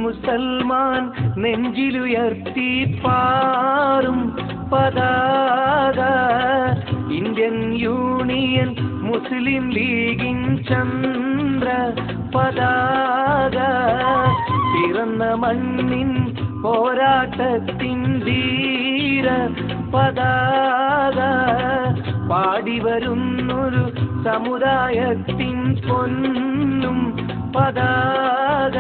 മുസൽമാൻ നെഞ്ചിലുയർത്തി പാറും പതാക Indian union മുസ്ലിം ലീഗിൻ ചന്ദ്ര പതാക പിറന്ന മണ്ണിൻ പോരാട്ടത്തിൻ ധീര പതാക പാടി വരുന്നൊരു സമുദായത്തിൻ പൊന്നും പതാക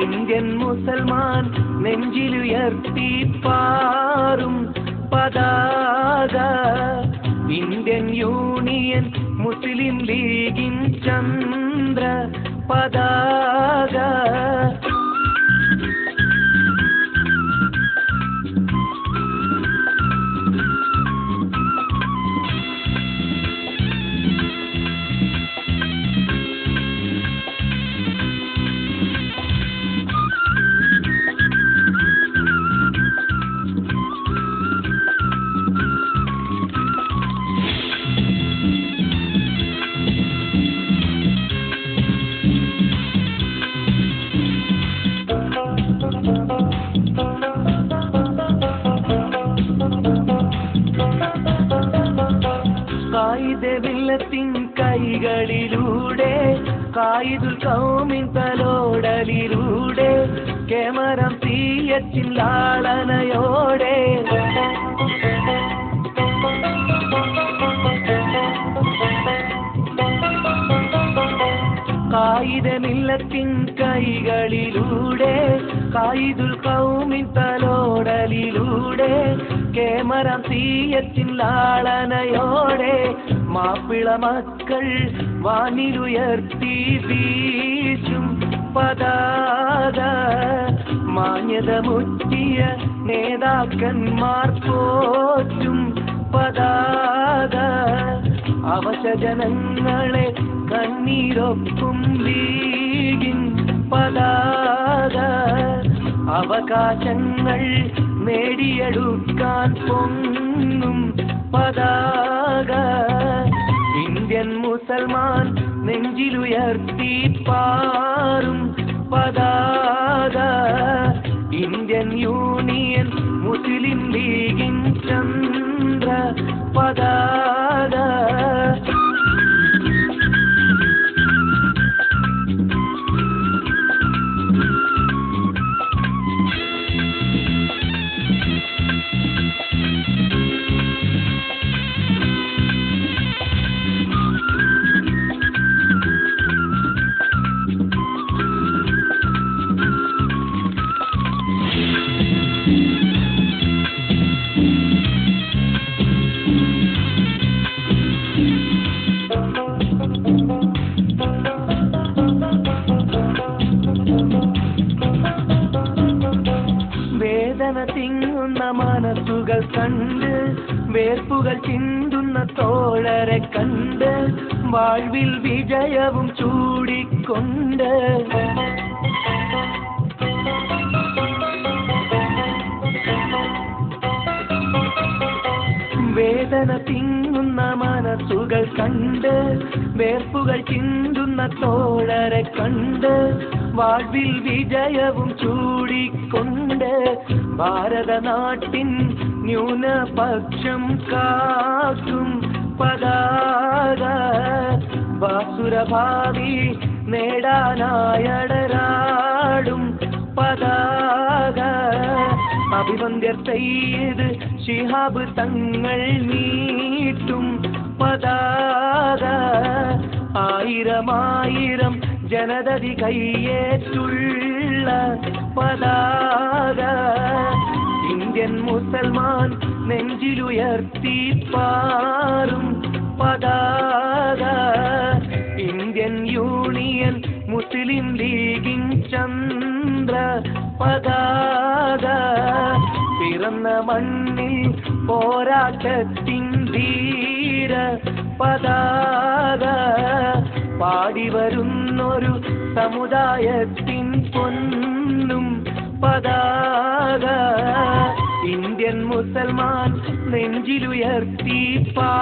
ഇന്ത്യൻ മുസൽമാൻ നെഞ്ചിലുയർത്തി പാറും പതാക ഇന്ത്യൻ യൂണിയൻ മുസ്ലിം ലീഗിൻ ചന്ദ്ര പതാക കായിദവില്ലത്തിൻ കൈകളിലൂടെ കായിദുൽ ഖൗമിൻ തലോടലിലൂടെ കേമരം തീയത്തിൻ ലാളനയോടെ കായിദമില്ലത്തിൻ കൈകളിലൂടെ കായിദുൽ ഖൗമിൻ തലോടലിലൂടെ കേമരം തീയത്തിൻ ലാളനയോടെ മാപ്പിള മക്കൾ വാനിലുയർത്തി വീശും പതാക മാന്യത മുറ്റിയ നേതാക്കന്മാർ പോറ്റും പതാക അവശജനങ്ങളെ കണ്ണീരൊപ്പും ലീഗിൻ പതാക അവകാശങ്ങൾ നേടിയെടുക്കാൻ പൊങ്ങും പതാക ഇന്ത്യൻ മുസൽമാൻ നെഞ്ചിലുയർത്തി പാറും പതാക ഇന്ത്യൻ യൂണിയൻ മുസ്ലിം ലീഗിൻ ചന്ദ്ര പതാക തിങ്ങുന്ന മനസ്സുകൾ കണ്ട് വേർപ്പുകൾ ചിന്തുന്ന തോഴരെ കണ്ട് വാഴ്വിൽ വിജയവും ചൂടിക്കൊണ്ട് വേദന തിങ്ങുന്ന മനസ്സുകൾ കണ്ട് വേർപ്പുകൾ ചിന്തുന്ന തോഴരെ കണ്ട് വാഴ്വിൽ വിജയവും ചൂടിക്കൊണ്ട് ഭാരതനാട്ടിൻ ന്യൂനപക്ഷം കാക്കും പതാക ബാസുരഭാവി നേടാനായടരാടും പതാക അഭിവന്ദ്യർ സയ്യിദ് ശിഹാബ് തങ്ങൾ നീട്ടും പതാക ആയിരമായിരം ജനതതി കയ്യേറ്റുള്ള പതാക ഇന്ത്യൻ മുസൽമാൻ നെഞ്ചിലുയർത്തി പാറും പതാക ഇന്ത്യൻ യൂണിയൻ മുസ്ലിം ലീഗിൻ ചന്ദ്ര പതാക പിറന്ന മണ്ണിൽ പോരാട്ടത്തിൻ ധീര പതാക പാടി വരുന്നൊരു സമുദായത്തിൻ പൊന്നും പതാക ഇന്ത്യൻ മുസൽമാൻ നെഞ്ചിലുയർത്തി പാ